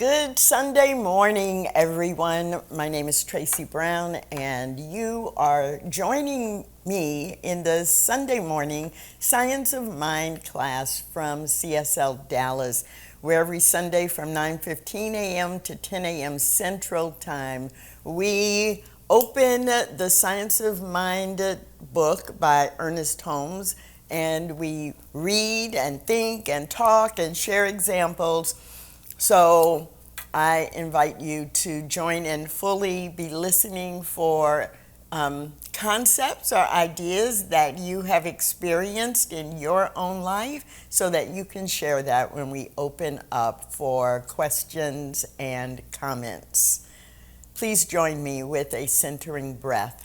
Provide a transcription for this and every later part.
Good Sunday morning, everyone. My name is Tracy Brown, and you are joining me in the Sunday morning Science of Mind class from CSLDallas, where every Sunday from 9:15 a.m. to 10 a.m. Central Time, we open the Science of Mind book by Ernest Holmes, and we read and think and talk and share examples. So I invite you to join and fully be listening for concepts or ideas that you have experienced in your own life so that you can share that when we open up for questions and comments. Please join me with a centering breath,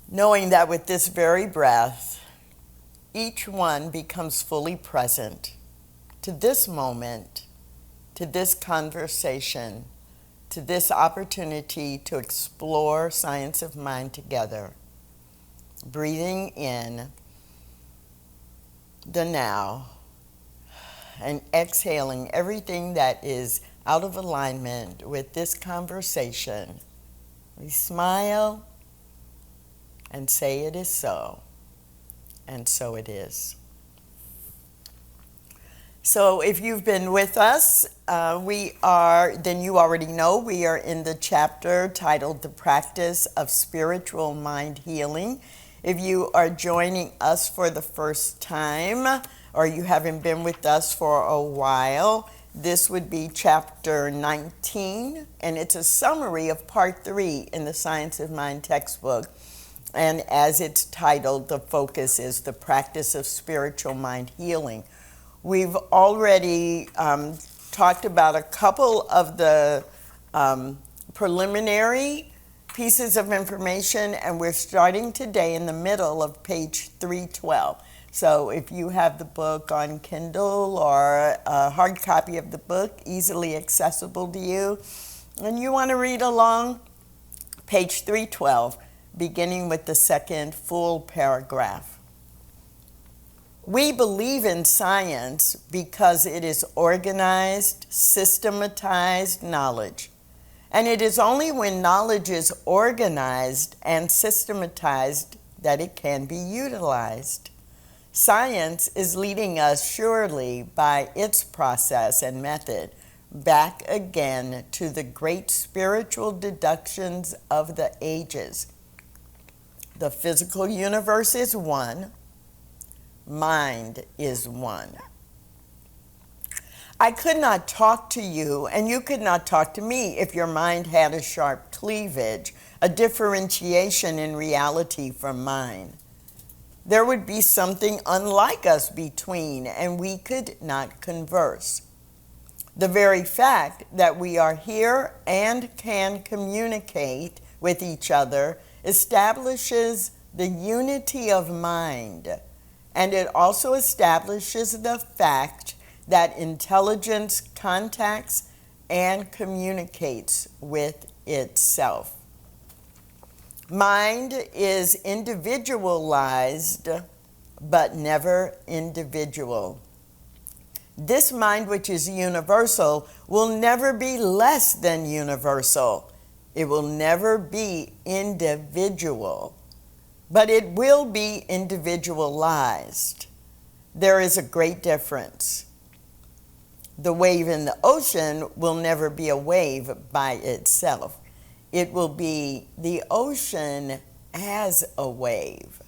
knowing that with this very breath, each one becomes fully present to this moment, to this conversation, to this opportunity to explore science of mind together. Breathing in the now and exhaling everything that is out of alignment with this conversation. We smile and say it is so, and so it is. So if you've been with us, then you already know we are in the chapter titled The Practice of Spiritual Mind Healing. If you are joining us for the first time, or you haven't been with us for a while, this would be chapter 19, and it's a summary of part 3 in the Science of Mind textbook. And as it's titled, the focus is the practice of spiritual mind healing. We've already talked about a couple of the preliminary pieces of information, and we're starting today in the middle of page 312. So if you have the book on Kindle or a hard copy of the book easily accessible to you, and you want to read along, page 312, beginning with the second full paragraph. We believe in science because it is organized, systematized knowledge. And it is only when knowledge is organized and systematized that it can be utilized. Science is leading us surely by its process and method back again to the great spiritual deductions of the ages. The physical universe is one. Mind is one. I could not talk to you, and you could not talk to me if your mind had a sharp cleavage, a differentiation in reality from mine. There would be something unlike us between, and we could not converse. The very fact that we are here and can communicate with each other establishes the unity of mind. And it also establishes the fact that intelligence contacts and communicates with itself. Mind is individualized, but never individual. This mind, which is universal, will never be less than universal. It will never be individual, but it will be individualized. There is a great difference. The wave in the ocean will never be a wave by itself. It will be the ocean as a wave.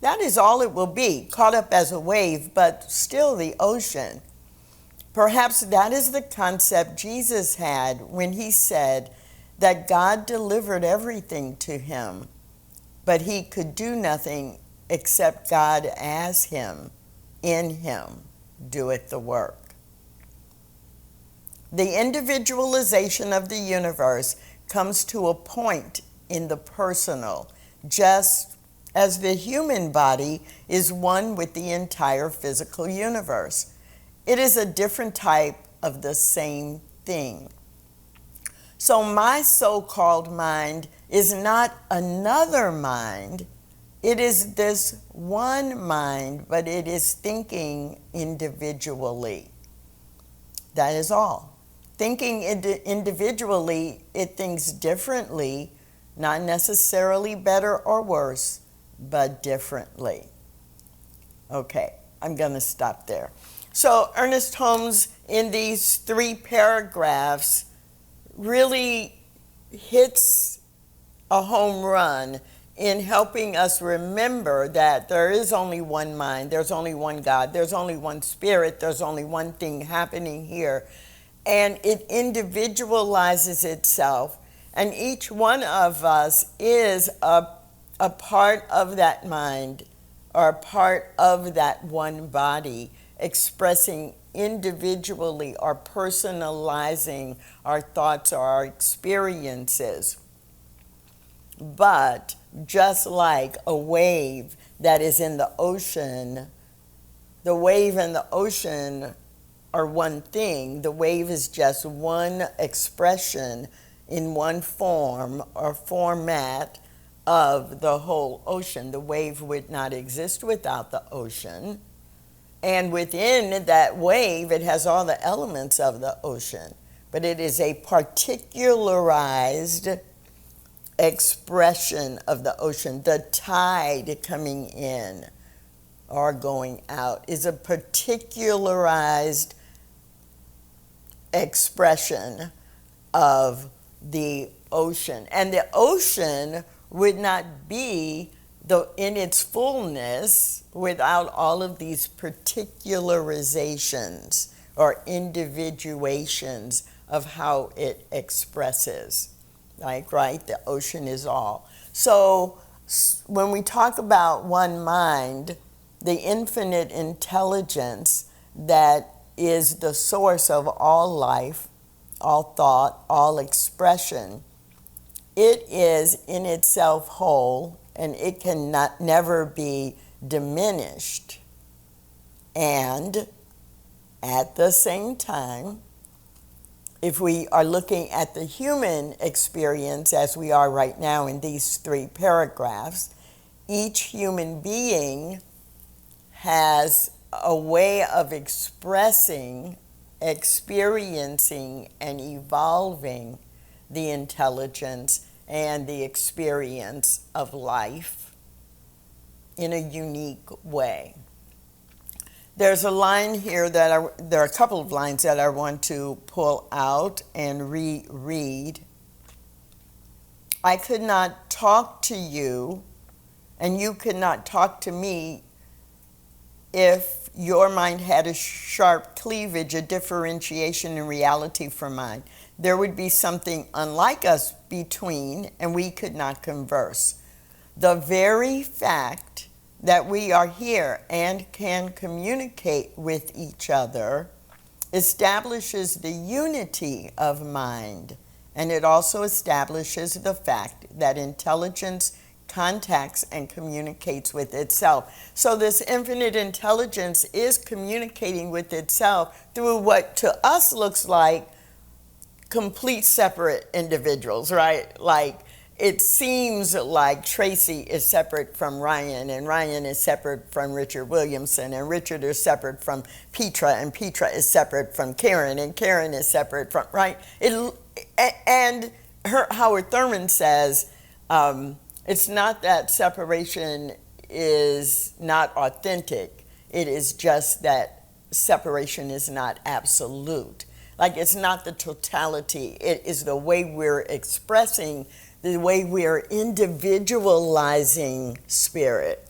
That is all it will be, caught up as a wave, but still the ocean. Perhaps that is the concept Jesus had when he said that God delivered everything to him, but he could do nothing except God as him, in him, doeth the work. The individualization of the universe comes to a point in the personal, just as the human body is one with the entire physical universe. It is a different type of the same thing. So my so-called mind is not another mind. It is this one mind, but it is thinking individually. That is all. Thinking individually, it thinks differently, not necessarily better or worse, but differently. Okay, I'm going to stop there. So Ernest Holmes, in these 3 paragraphs, really hits a home run in helping us remember that there is only one mind, there's only one God, there's only one spirit, there's only one thing happening here. And it individualizes itself, and each one of us is a part of that mind, or a part of that one body, expressing individually or personalizing our thoughts or our experiences. But just like a wave that is in the ocean, the wave and the ocean are one thing. The wave is just one expression in one form or format of the whole ocean. The wave would not exist without the ocean. And within that wave, it has all the elements of the ocean. But it is a particularized expression of the ocean. The tide coming in or going out is a particularized expression of the ocean. And the ocean would not be in its fullness without all of these particularizations or individuations of how it expresses. Like, right, the ocean is all. So when we talk about one mind, the infinite intelligence that is the source of all life, all thought, all expression, it is in itself whole, and it can never be diminished. And at the same time, if we are looking at the human experience as we are right now in these 3 paragraphs, each human being has a way of expressing, experiencing, and evolving the intelligence and the experience of life in a unique way. There's a line here there are a couple of lines that I want to pull out and reread. I could not talk to you, and you could not talk to me if your mind had a sharp cleavage, a differentiation in reality from mine. There would be something unlike us between, and we could not converse. The very fact that we are here and can communicate with each other establishes the unity of mind, and it also establishes the fact that intelligence contacts and communicates with itself. So this infinite intelligence is communicating with itself through what to us looks like complete separate individuals, right? Like, it seems like Tracy is separate from Ryan, and Ryan is separate from Richard Williamson, and Richard is separate from Petra, and Petra is separate from Karen, and Karen is separate from, right? Howard Thurman says, it's not that separation is not authentic. It is just that separation is not absolute. Like, it's not the totality. It is the way we're expressing, the way we're individualizing spirit.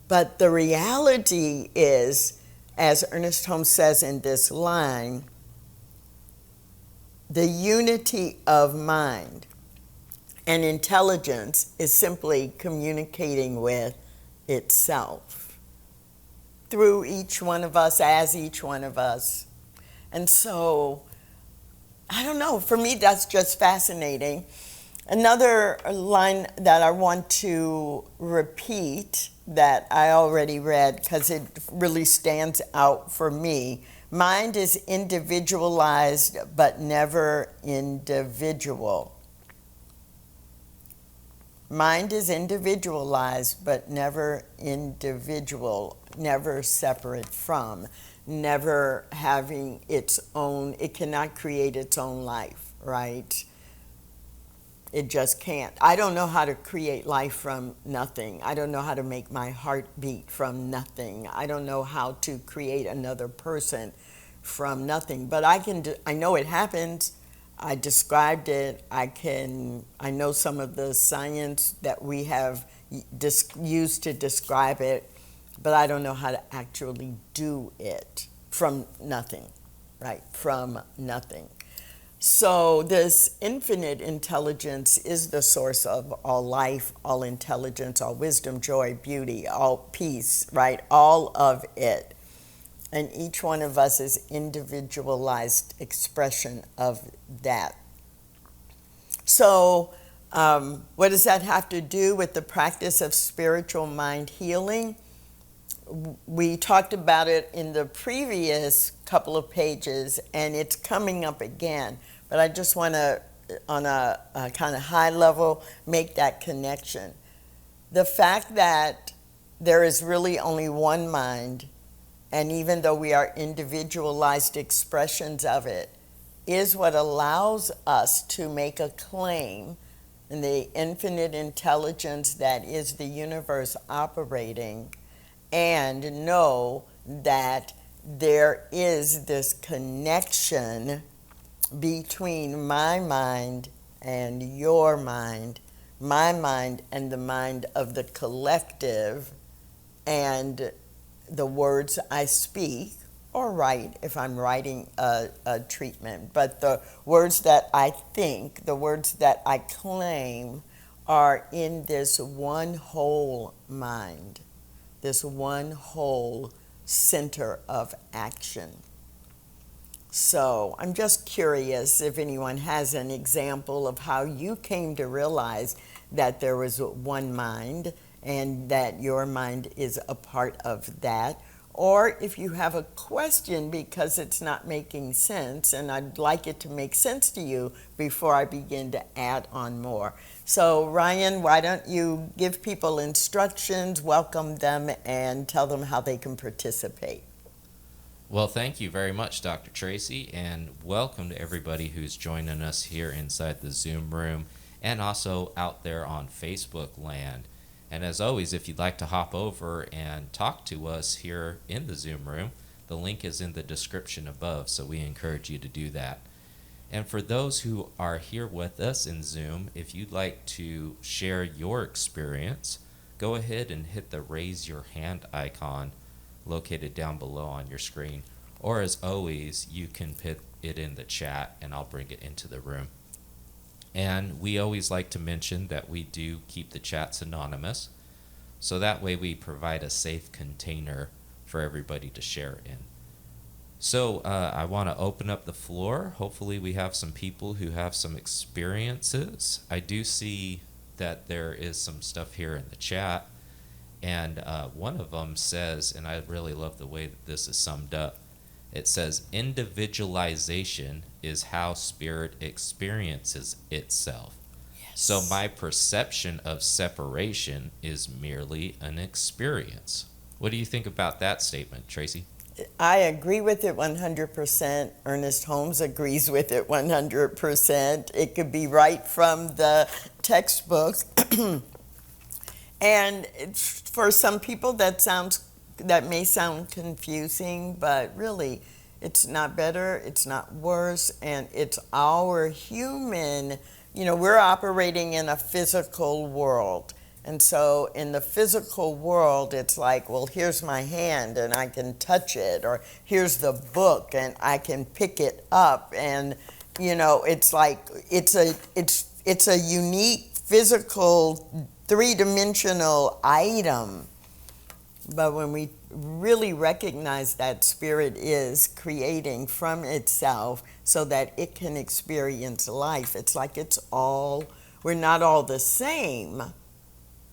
But the reality is, as Ernest Holmes says in this line, the unity of mind and intelligence is simply communicating with itself through each one of us, as each one of us. And so, I don't know, for me that's just fascinating. Another line that I want to repeat that I already read because it really stands out for me. Mind is individualized but never individual. Mind is individualized but never individual, never separate from. never having its own, it cannot create its own life, right? It just can't. I don't know how to create life from nothing. I don't know how to make my heart beat from nothing. I don't know how to create another person from nothing. But I know it happens. I described it. I know some of the science that we have used to describe it, but I don't know how to actually do it from nothing, right? From nothing. So this infinite intelligence is the source of all life, all intelligence, all wisdom, joy, beauty, all peace, right? All of it. And each one of us is individualized expression of that. So what does that have to do with the practice of spiritual mind healing? We talked about it in the previous couple of pages, and it's coming up again. But I just want to, on a kind of high level, make that connection. The fact that there is really only one mind, and even though we are individualized expressions of it, is what allows us to make a claim in the infinite intelligence that is the universe operating, and know that there is this connection between my mind and your mind, my mind and the mind of the collective, and the words I speak or write if I'm writing a treatment. But the words that I think, the words that I claim are in this one whole mind, this one whole center of action. So I'm just curious if anyone has an example of how you came to realize that there was one mind and that your mind is a part of that, or if you have a question because it's not making sense, and I'd like it to make sense to you before I begin to add on more. So Ryan, why don't you give people instructions, welcome them, and tell them how they can participate. Well, thank you very much, Dr. Tracy, and welcome to everybody who's joining us here inside the Zoom room and also out there on Facebook land. And as always, if you'd like to hop over and talk to us here in the Zoom room, the link is in the description above, so we encourage you to do that. And for those who are here with us in Zoom, if you'd like to share your experience, go ahead and hit the raise your hand icon located down below on your screen. Or as always, you can put it in the chat and I'll bring it into the room. And we always like to mention that we do keep the chats anonymous, so that way we provide a safe container for everybody to share in. So I want to open up the floor. Hopefully we have some people who have some experiences. I do see that there is some stuff here in the chat, and one of them says, and I really love the way that this is summed up, it says, individualization is how spirit experiences itself. Yes. So my perception of separation is merely an experience. What do you think about that statement, Tracy? I agree with it 100%. Ernest Holmes agrees with it 100%. It could be right from the textbook. And for some people that may sound confusing, but really it's not better, it's not worse, and it's our human, we're operating in a physical world. And so in the physical world, it's like, well, here's my hand and I can touch it, or here's the book and I can pick it up. And, it's like, it's a unique physical three-dimensional item. But when we really recognize that spirit is creating from itself so that it can experience life, it's like we're not all the same.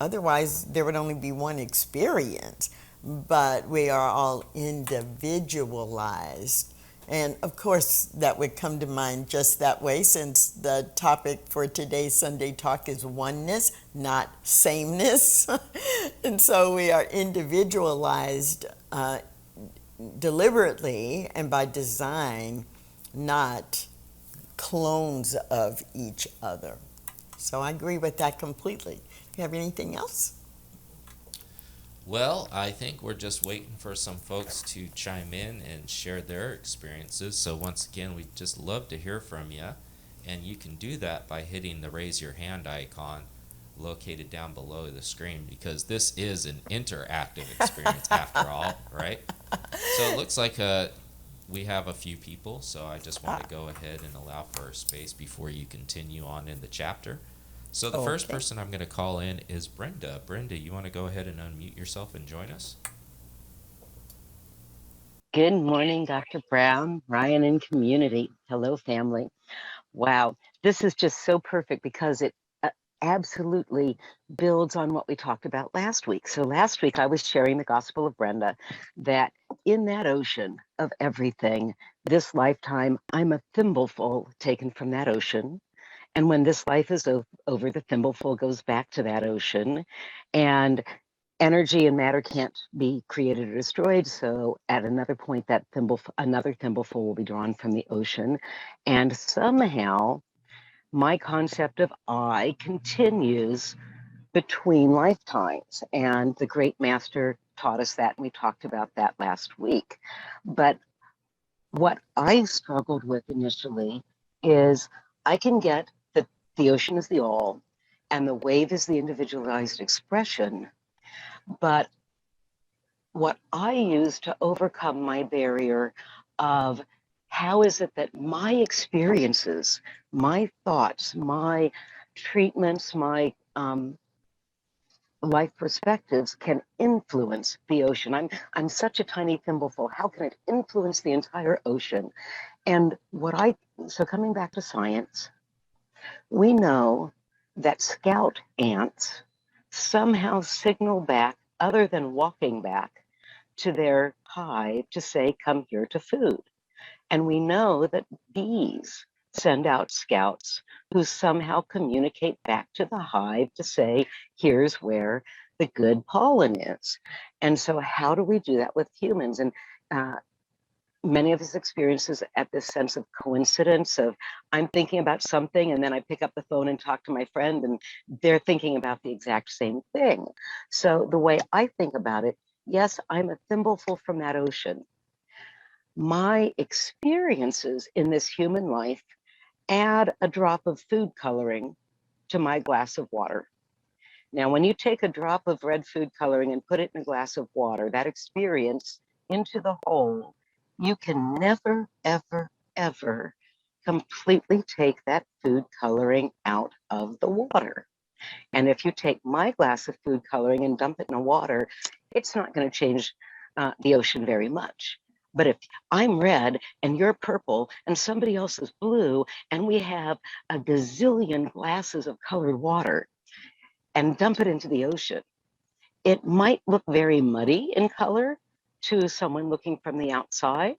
Otherwise, there would only be one experience. But we are all individualized. And of course, that would come to mind just that way, since the topic for today's Sunday Talk is oneness, not sameness. And so we are individualized deliberately and by design, not clones of each other. So I agree with that completely. Do you have anything else? Well, I think we're just waiting for some folks to chime in and share their experiences. So, once again, we'd just love to hear from you. And you can do that by hitting the raise your hand icon located down below the screen, because this is an interactive experience after all, right? So, it looks like we have a few people. So, I just want to go ahead and allow for space before you continue on in the chapter. So the first Okay. person I'm going to call in is Brenda. Brenda, you want to go ahead and unmute yourself and join us? Good morning, Dr. Brown, Ryan, and community. Hello, family. Wow, this is just so perfect because it absolutely builds on what we talked about last week. So last week I was sharing the Gospel of Brenda, that in that ocean of everything, this lifetime, I'm a thimbleful taken from that ocean. And when this life is over, the thimbleful goes back to that ocean. And energy and matter can't be created or destroyed. So at another point, another thimbleful will be drawn from the ocean. And somehow my concept of I continues between lifetimes. And the great master taught us that, and we talked about that last week. But what I struggled with initially is I can get that the ocean is the all and the wave is the individualized expression. But what I use to overcome my barrier of how is it that my experiences, my thoughts, my treatments, my life perspectives can influence the ocean. I'm such a tiny thimbleful. How can it influence the entire ocean? And so coming back to science, we know that scout ants somehow signal back, other than walking back, to their hive to say, come here to food. And we know that bees send out scouts who somehow communicate back to the hive to say, here's where the good pollen is. And so how do we do that with humans? And many of his experiences at this sense of coincidence of I'm thinking about something and then I pick up the phone and talk to my friend and they're thinking about the exact same thing. So the way I think about it, yes, I'm a thimbleful from that ocean. My experiences in this human life add a drop of food coloring to my glass of water. Now, when you take a drop of red food coloring and put it in a glass of water, that experience into the whole, you can never, ever, ever completely take that food coloring out of the water. And if you take my glass of food coloring and dump it in the water, it's not going to change the ocean very much. But if I'm red and you're purple and somebody else is blue, and we have a gazillion glasses of colored water and dump it into the ocean, it might look very muddy in color to someone looking from the outside,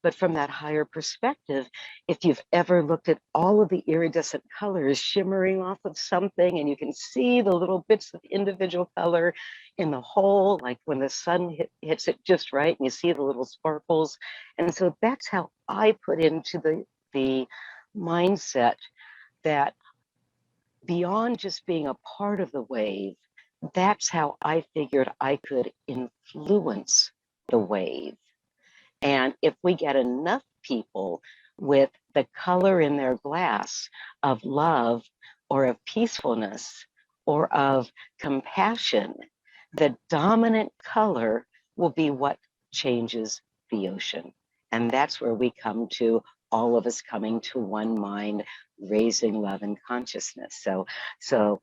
but from that higher perspective, if you've ever looked at all of the iridescent colors shimmering off of something and you can see the little bits of individual color in the whole, like when the sun hits it just right and you see the little sparkles. And so that's how I put into the mindset that beyond just being a part of the wave, that's how I figured I could influence the wave. And if we get enough people with the color in their glass of love or of peacefulness or of compassion, the dominant color will be what changes the ocean. And that's where we come to all of us coming to one mind, raising love and consciousness. So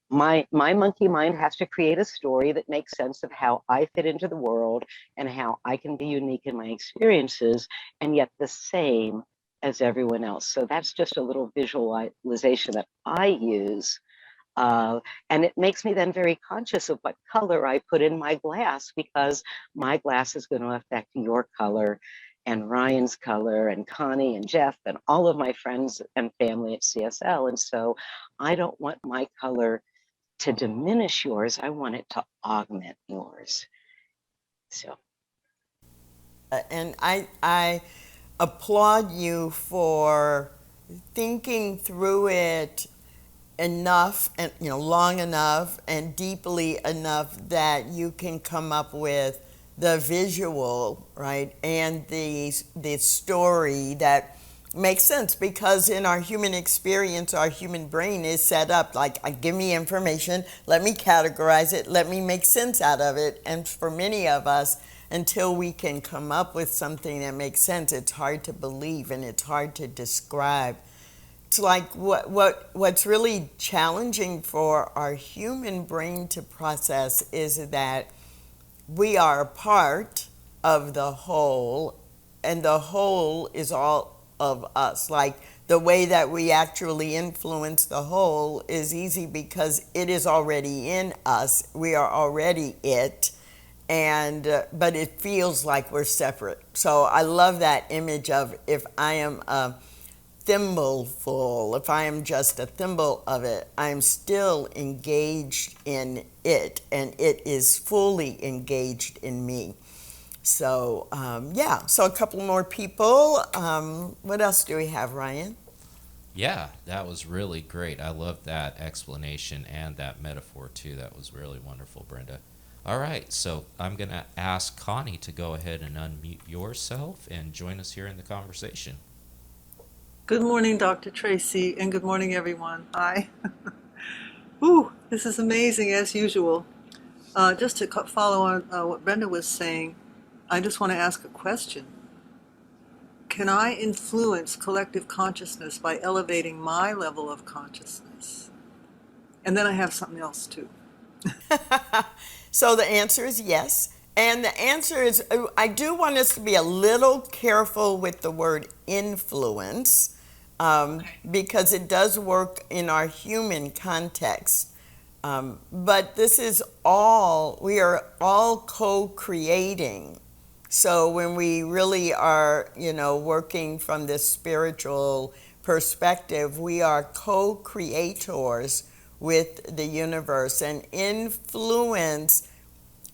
my monkey mind has to create a story that makes sense of how I fit into the world and how I can be unique in my experiences and yet the same as everyone else. So that's just a little visualization that I use. And it makes me then very conscious of what color I put in my glass, because my glass is going to affect your color and Ryan's color and Connie and Jeff and all of my friends and family at CSL. And so I don't want my color to diminish yours. I want it to augment yours. So And I applaud you for thinking through it enough and long enough and deeply enough that you can come up with the visual, right, and the story that makes sense, because in our human experience our human brain is set up like, give me information, let me categorize it, let me make sense out of it. And for many of us, until we can come up with something that makes sense, it's hard to believe and it's hard to describe. It's like what's really challenging for our human brain to process is that we are a part of the whole, and the whole is all of us. Like, the way that we actually influence the whole is easy because it is already in us. We are already it, and but it feels like we're separate. So I love that image of, if I am a thimbleful, if I am just a thimble of it, I'm still engaged in it, and it is fully engaged in me. So, yeah, so a couple more people. What else do we have, Ryan? Yeah, that was really great. I love that explanation and that metaphor too. That was really wonderful, Brenda. All right, so I'm going to ask Connie to go ahead and unmute yourself and join us here in the conversation. Good morning, Dr. Tracy, and good morning, everyone. Hi. Ooh, this is amazing as usual. Just to follow on what Brenda was saying, I just want to ask a question. Can I influence collective consciousness by elevating my level of consciousness? And then I have something else too. So the answer is yes. And the answer is, I do want us to be a little careful with the word influence, because it does work in our human context. But this is all, we are all co-creating. So when we really are, working from this spiritual perspective, we are co-creators with the universe, and influence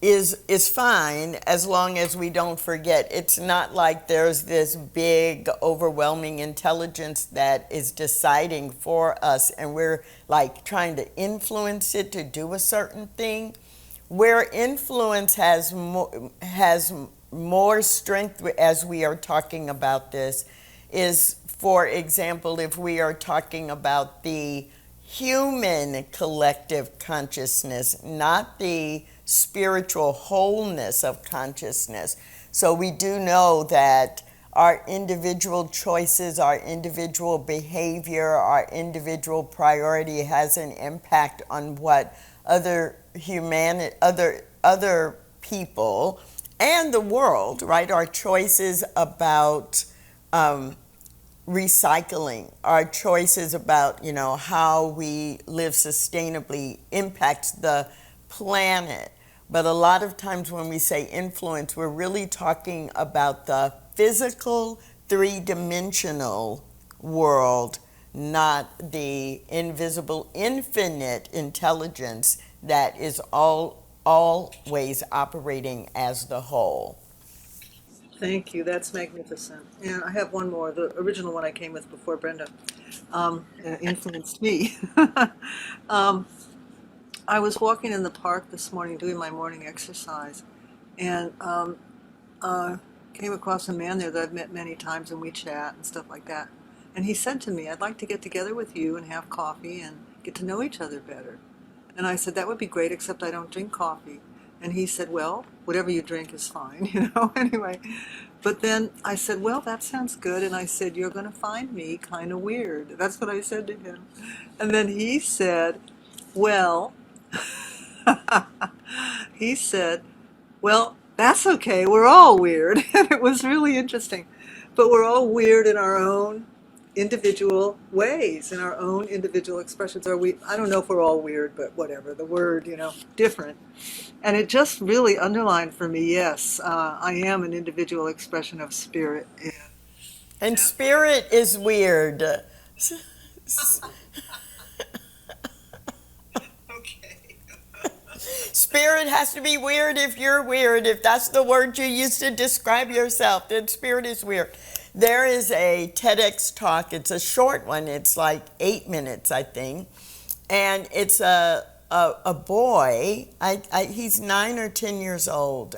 is fine as long as we don't forget. It's not like there's this big overwhelming intelligence that is deciding for us and we're like trying to influence it to do a certain thing. Where influence has more strength as we are talking about this is, for example, if we are talking about the human collective consciousness, not the spiritual wholeness of consciousness. So we do know that our individual choices, our individual behavior, our individual priority has an impact on what other people and the world, right? Our choices about recycling, our choices about how we live sustainably impacts the planet. But a lot of times when we say influence, we're really talking about the physical, three-dimensional world, not the invisible, infinite intelligence that is always operating as the whole. Thank you. That's magnificent. And I have one more. The original one I came with before Brenda influenced me. um, I was walking in the park this morning doing my morning exercise, and came across a man there that I've met many times, and we chat and stuff like that. And he said to me, "I'd like to get together with you and have coffee and get to know each other better." And I said, "That would be great, except I don't drink coffee." And he said, "Well, whatever you drink is fine," anyway. But then I said, "Well, that sounds good." And I said, "You're going to find me kind of weird." That's what I said to him. And then he said, "Well," he said, "Well, that's okay. We're all weird." And it was really interesting. But we're all weird in our own individual ways, in our own individual expressions. Are we? I don't know if we're all weird, but whatever. The word, different. And it just really underlined for me, yes, I am an individual expression of spirit. And spirit is weird. Okay. Spirit has to be weird if you're weird. If that's the word you use to describe yourself, then spirit is weird. There is a TEDx talk. It's a short one. It's like 8 minutes, I think. And it's a boy. He's 9 or 10 years old,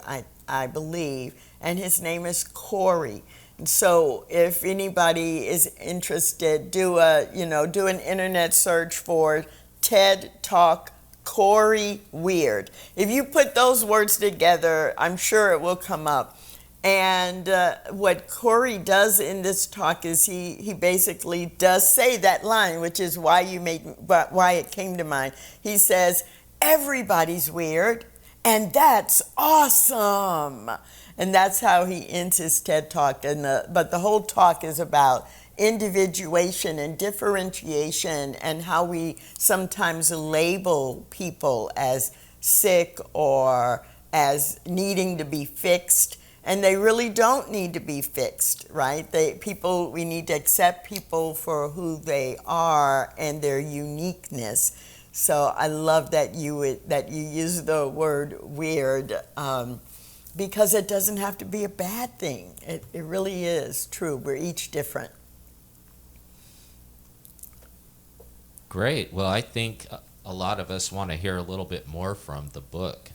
I believe. And his name is Corey. And so if anybody is interested, do an internet search for TED Talk Corey Weird. If you put those words together, I'm sure it will come up. And what Corey does in this talk is he basically does say that line, which is why it came to mind. He says, everybody's weird, and that's awesome. And that's how he ends his TED Talk. But the whole talk is about individuation and differentiation and how we sometimes label people as sick or as needing to be fixed. And they really don't need to be fixed, right? We need to accept people for who they are and their uniqueness. So I love that you use the word weird, because it doesn't have to be a bad thing. It really is true. We're each different. Great. Well, I think a lot of us want to hear a little bit more from the book.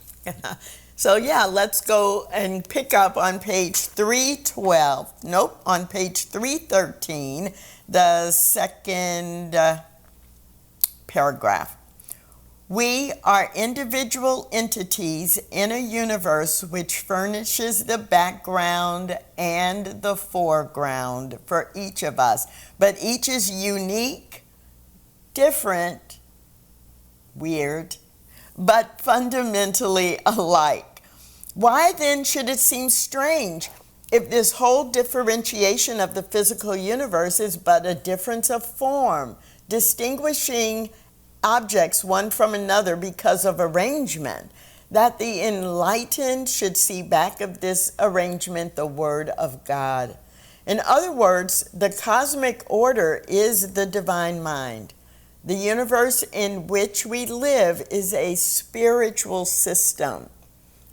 So yeah, let's go and pick up on page 312. Nope, on page 313, the second paragraph. We are individual entities in a universe which furnishes the background and the foreground for each of us, but each is unique, different, weird, but fundamentally alike. Why then should it seem strange if this whole differentiation of the physical universe is but a difference of form, distinguishing objects one from another because of arrangement, that the enlightened should see back of this arrangement the Word of God? In other words, the cosmic order is the divine mind. The universe in which we live is a spiritual system.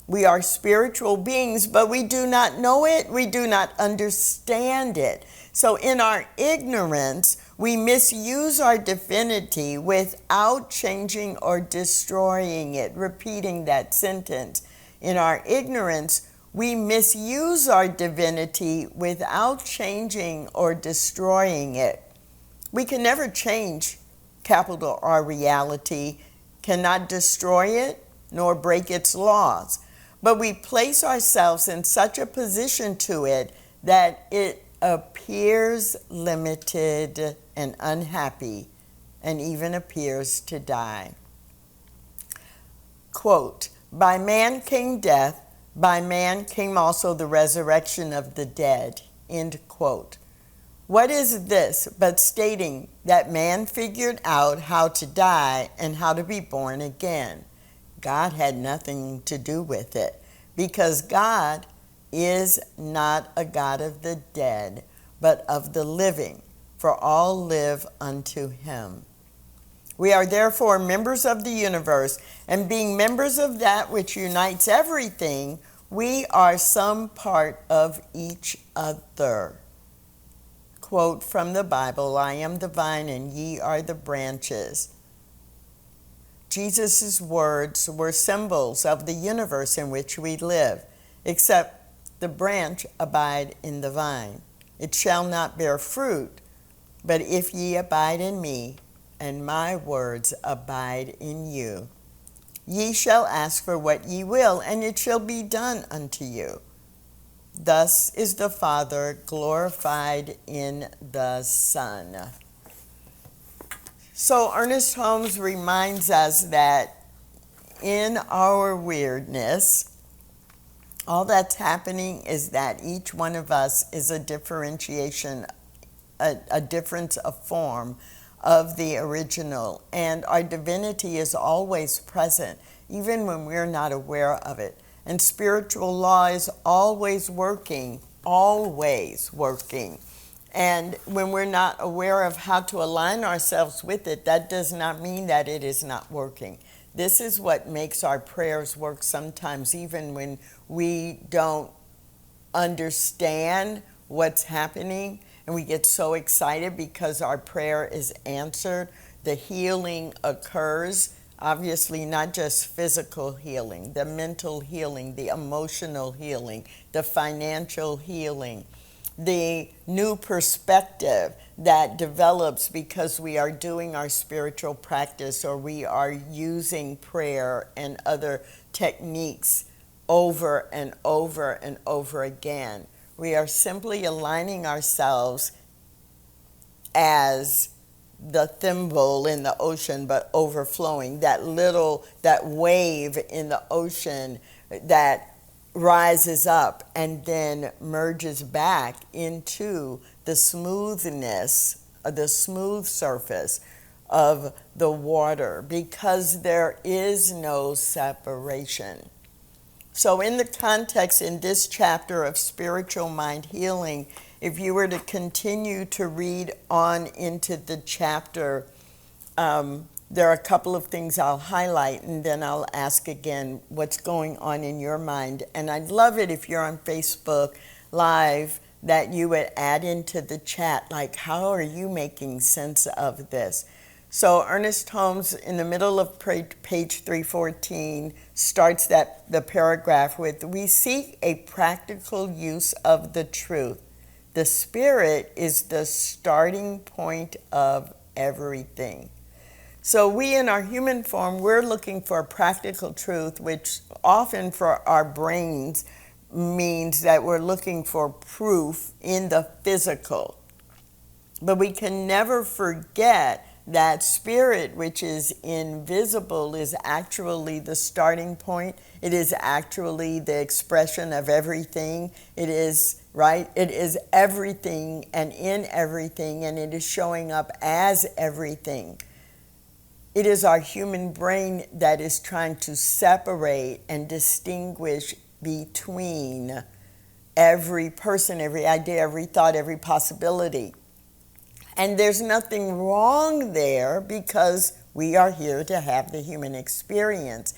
We are spiritual beings, but we do not know it. We do not understand it. So in our ignorance, we misuse our divinity without changing or destroying it. Repeating that sentence. In our ignorance, we misuse our divinity without changing or destroying it. We can never change capital R reality, cannot destroy it, nor break its laws. But we place ourselves in such a position to it that it appears limited and unhappy, and even appears to die. Quote, by man came death, by man came also the resurrection of the dead. End quote. What is this but stating that man figured out how to die and how to be born again? God had nothing to do with it, because God is not a God of the dead, but of the living, for all live unto him. We are therefore members of the universe, and being members of that which unites everything, we are some part of each other. Quote from the Bible, I am the vine and ye are the branches. Jesus' words were symbols of the universe in which we live, except the branch abide in the vine. It shall not bear fruit, but if ye abide in me, and my words abide in you, ye shall ask for what ye will, and it shall be done unto you. Thus is the Father glorified in the Son. So Ernest Holmes reminds us that in our weirdness, all that's happening is that each one of us is a differentiation, a difference of form of the original. And our divinity is always present, even when we're not aware of it. And spiritual law is always working, always working. And when we're not aware of how to align ourselves with it, that does not mean that it is not working. This is what makes our prayers work sometimes, even when we don't understand what's happening and we get so excited because our prayer is answered. The healing occurs. Obviously, not just physical healing, the mental healing, the emotional healing, the financial healing, the new perspective that develops because we are doing our spiritual practice or we are using prayer and other techniques over and over and over again. We are simply aligning ourselves as the thimble in the ocean, but overflowing, that wave in the ocean that rises up and then merges back into the smoothness, the smooth surface of the water, because there is no separation. So in the context in this chapter of spiritual mind healing, if you were to continue to read on into the chapter, there are a couple of things I'll highlight, and then I'll ask again what's going on in your mind. And I'd love it if you're on Facebook Live that you would add into the chat, like, how are you making sense of this? So Ernest Holmes, in the middle of page 314, starts the paragraph with, "We seek a practical use of the truth. The spirit is the starting point of everything." So we in our human form, we're looking for practical truth, which often for our brains means that we're looking for proof in the physical. But we can never forget that spirit, which is invisible, is actually the starting point. It is actually the expression of everything. It is, right? It is everything and in everything, and it is showing up as everything. It is our human brain that is trying to separate and distinguish between every person, every idea, every thought, every possibility. And there's nothing wrong there because we are here to have the human experience.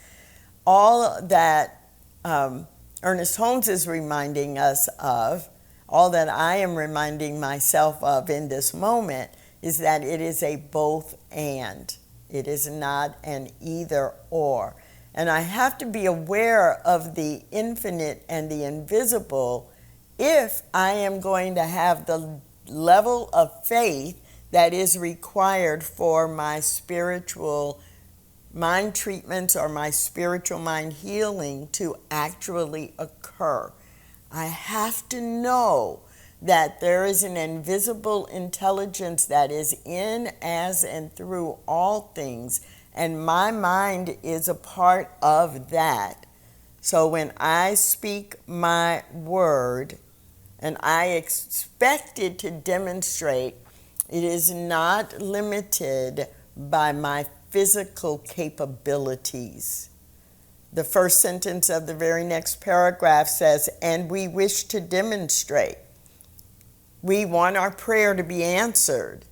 All that Ernest Holmes is reminding us of, all that I am reminding myself of in this moment, is that it is a both and. It is not an either or. And I have to be aware of the infinite and the invisible if I am going to have the level of faith that is required for my spiritual mind treatments or my spiritual mind healing to actually occur. I have to know that there is an invisible intelligence that is in, as, and through all things, and my mind is a part of that. So when I speak my word, and I expect it to demonstrate, it is not limited by my physical capabilities. The first sentence of the very next paragraph says, "And we wish to demonstrate." We want our prayer to be answered.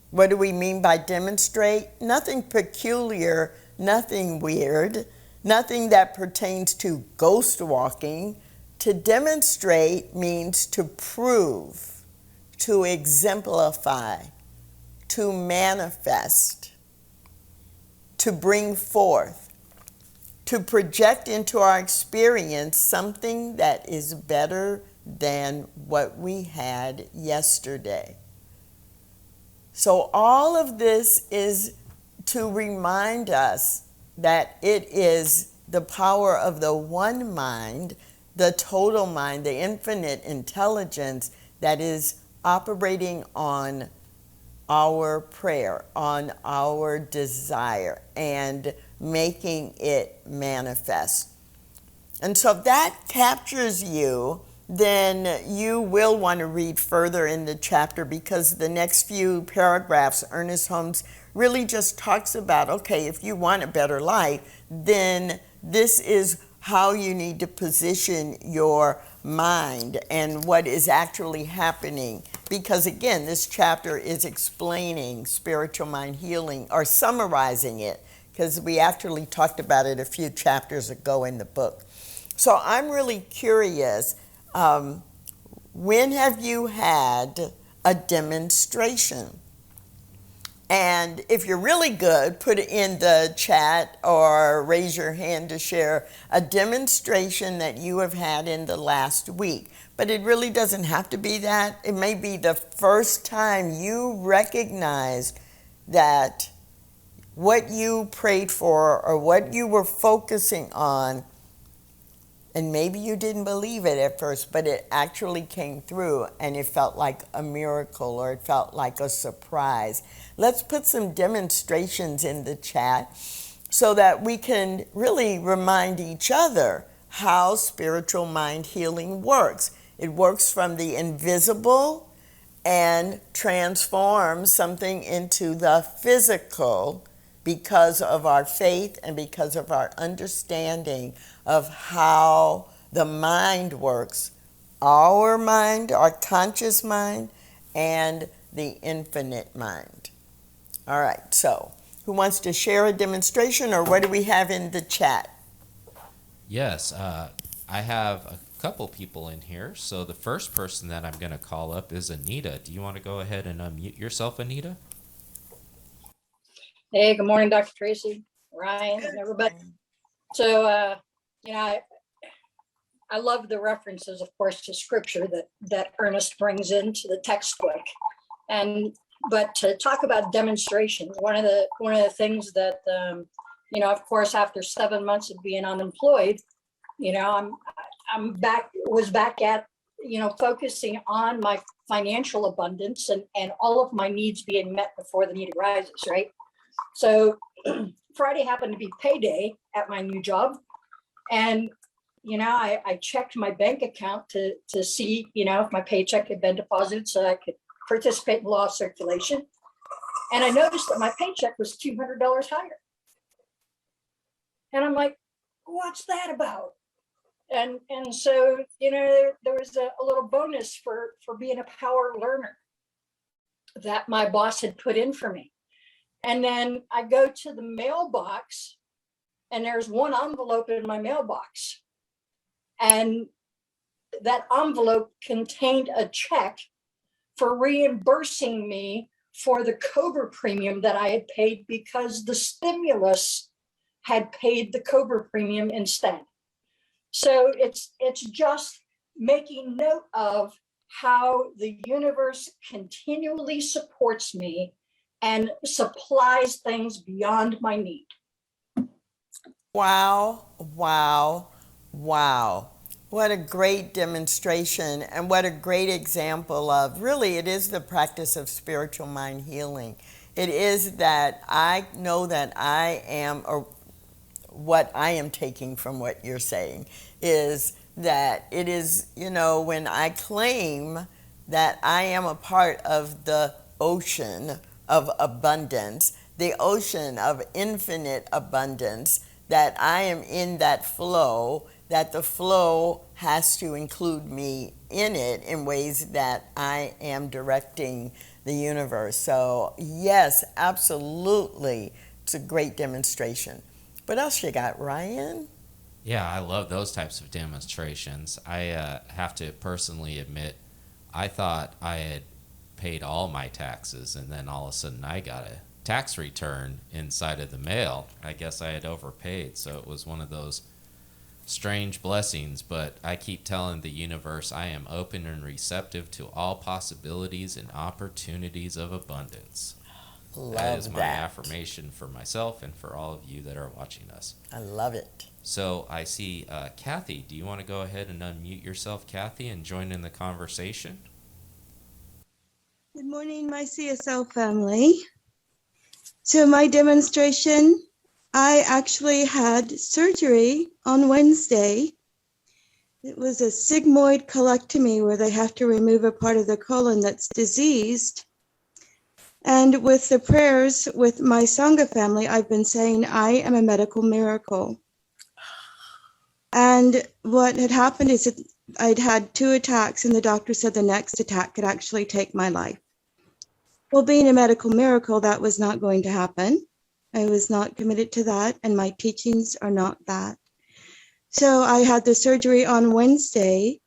What do we mean by demonstrate? Nothing peculiar, nothing weird, nothing that pertains to ghost walking. To demonstrate means to prove, to exemplify, to manifest, to bring forth, to project into our experience something that is better than what we had yesterday. So all of this is to remind us that it is the power of the one mind, the total mind, the infinite intelligence that is operating on our prayer, on our desire, and making it manifest. And so if that captures you, then you will want to read further in the chapter, because the next few paragraphs, Ernest Holmes really just talks about, okay, if you want a better life, then this is how you need to position your mind and what is actually happening. Because again, this chapter is explaining spiritual mind healing, or summarizing it, because we actually talked about it a few chapters ago in the book. So I'm really curious, when have you had a demonstration? And if you're really good, put it in the chat or raise your hand to share a demonstration that you have had in the last week. But it really doesn't have to be that. It may be the first time you recognized that what you prayed for or what you were focusing on, and maybe you didn't believe it at first, but it actually came through and it felt like a miracle or it felt like a surprise. Let's put some demonstrations in the chat so that we can really remind each other how spiritual mind healing works. It works from the invisible and transforms something into the physical because of our faith and because of our understanding of how the mind works. Our mind, our conscious mind, and the infinite mind. All right, so who wants to share a demonstration, or what do we have in the chat? Yes, I have a couple people in here. So the first person that I'm going to call up is Anita. Do you want to go ahead and unmute yourself, Anita? Hey, good morning, Dr. Tracy, Ryan, and everybody. So, I love the references, of course, to scripture that Ernest brings into the textbook. But to talk about demonstrations, one of the things that, of course, after 7 months of being unemployed, was back at, focusing on my financial abundance and all of my needs being met before the need arises, right? So Friday happened to be payday at my new job. And, I checked my bank account to see, if my paycheck had been deposited so I could participate in law circulation. And I noticed that my paycheck was $200 higher. And I'm like, what's that about? And so, there was a little bonus for being a power learner that my boss had put in for me. And then I go to the mailbox and there's one envelope in my mailbox. And that envelope contained a check for reimbursing me for the COBRA premium that I had paid because the stimulus had paid the COBRA premium instead. So it's just making note of how the universe continually supports me and supplies things beyond my need. Wow, wow, wow. What a great demonstration, and what a great example of, really, it is the practice of spiritual mind healing. It is that I know that I am, or what I am taking from what you're saying, is that it is, when I claim that I am a part of the ocean of abundance, the ocean of infinite abundance, that I am in that flow, that the flow has to include me in it in ways that I am directing the universe. So yes, absolutely, it's a great demonstration. What else you got, Ryan? Yeah, I love those types of demonstrations. I have to personally admit, I thought I had paid all my taxes, and then all of a sudden I got a tax return inside of the mail. I guess I had overpaid, so it was one of those strange blessings. But I keep telling the universe I am open and receptive to all possibilities and opportunities of abundance. Love that is my that. affirmation for myself and for all of you that are watching us. I love it. So I see Kathy. Do you want to go ahead and unmute yourself, Kathy, and join in the conversation? Good morning, my CSL family. So my demonstration, I actually had surgery on Wednesday. It was a sigmoid colectomy where they have to remove a part of the colon that's diseased. And with the prayers with my Sangha family, I've been saying I am a medical miracle. And what had happened is that I'd had 2 attacks, and the doctor said the next attack could actually take my life. Well, being a medical miracle, that was not going to happen. I was not committed to that, and my teachings are not that. So I had the surgery on Wednesday,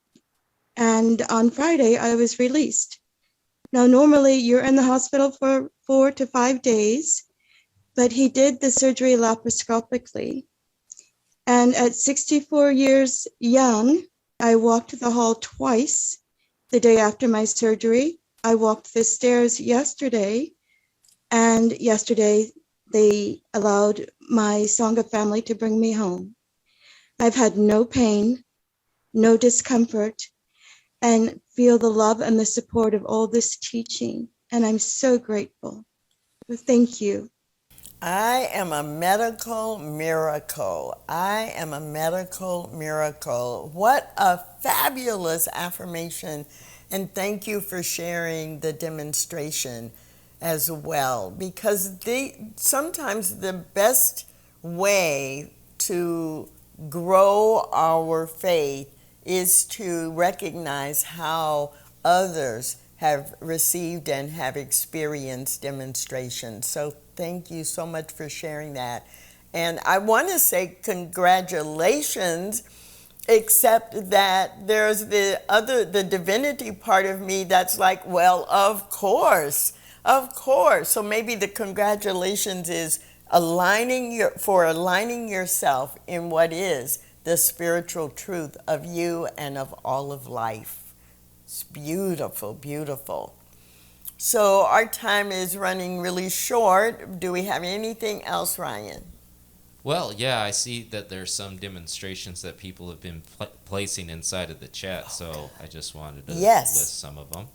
and on Friday I was released. Now, normally you're in the hospital for 4 to 5 days, but he did the surgery laparoscopically. And at 64 years young, I walked the hall twice the day after my surgery. I walked the stairs yesterday, and yesterday they allowed my Sangha family to bring me home. I've had no pain, no discomfort, and feel the love and the support of all this teaching. And I'm so grateful. Thank you. I am a medical miracle. I am a medical miracle. What a fabulous affirmation. And thank you for sharing the demonstration as well. Because sometimes the best way to grow our faith is to recognize how others have received and have experienced demonstrations. So thank you so much for sharing that. And I want to say congratulations, except that there's the divinity part of me that's like, well, of course. So maybe the congratulations is aligning yourself in what is the spiritual truth of you and of all of life. It's beautiful, beautiful. So our time is running really short. Do we have anything else, Ryan? Well, yeah, I see that there's some demonstrations that people have been placing inside of the chat, so I just wanted to list some of them.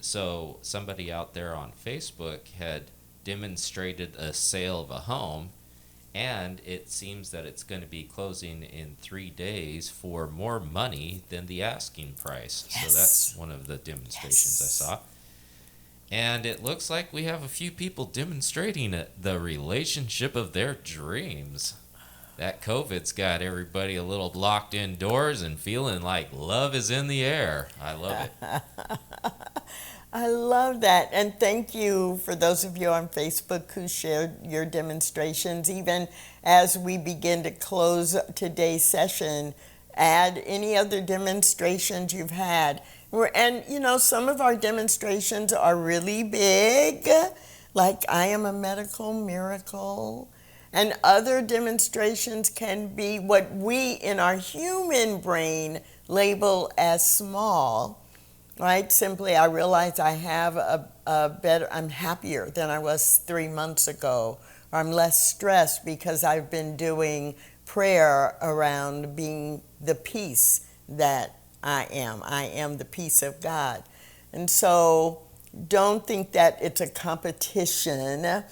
So somebody out there on Facebook had demonstrated a sale of a home, and it seems that it's going to be closing in 3 days for more money than the asking price. Yes. So that's one of the demonstrations I saw. And it looks like we have a few people demonstrating the relationship of their dreams. That COVID's got everybody a little locked indoors and feeling like love is in the air. I love it. I love that. And thank you for those of you on Facebook who shared your demonstrations. Even as we begin to close today's session, add any other demonstrations you've had. And, you know, some of our demonstrations are really big, like I am a medical miracle. And other demonstrations can be what we in our human brain label as small. Right? Simply, I realize I have I'm happier than I was 3 months ago. Or I'm less stressed because I've been doing prayer around being the peace that I am. I am the peace of God. And so don't think that it's a competition.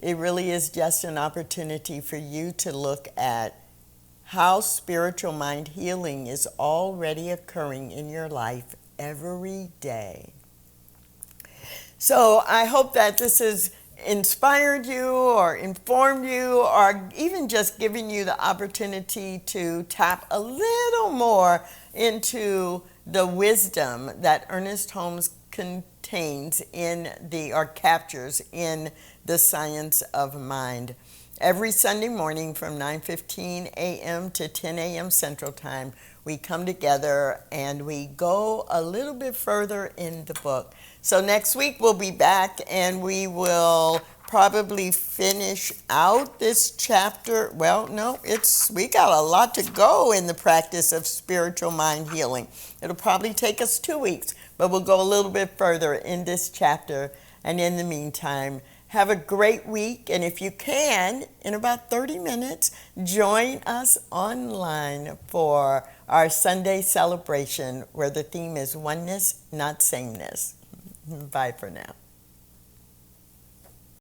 It really is just an opportunity for you to look at how spiritual mind healing is already occurring in your life every day. So I hope that this has inspired you or informed you or even just given you the opportunity to tap a little more into the wisdom that Ernest Holmes contains captures in the science of mind. Every Sunday morning from 9:15 a.m. to 10 a.m. Central Time, we come together and we go a little bit further in the book. So next week we'll be back and we will probably finish out this chapter. Well, no, we got a lot to go in the practice of spiritual mind healing. It'll probably take us 2 weeks, but we'll go a little bit further in this chapter. And in the meantime, have a great week, and if you can, in about 30 minutes, join us online for our Sunday celebration where the theme is oneness, not sameness. Bye for now.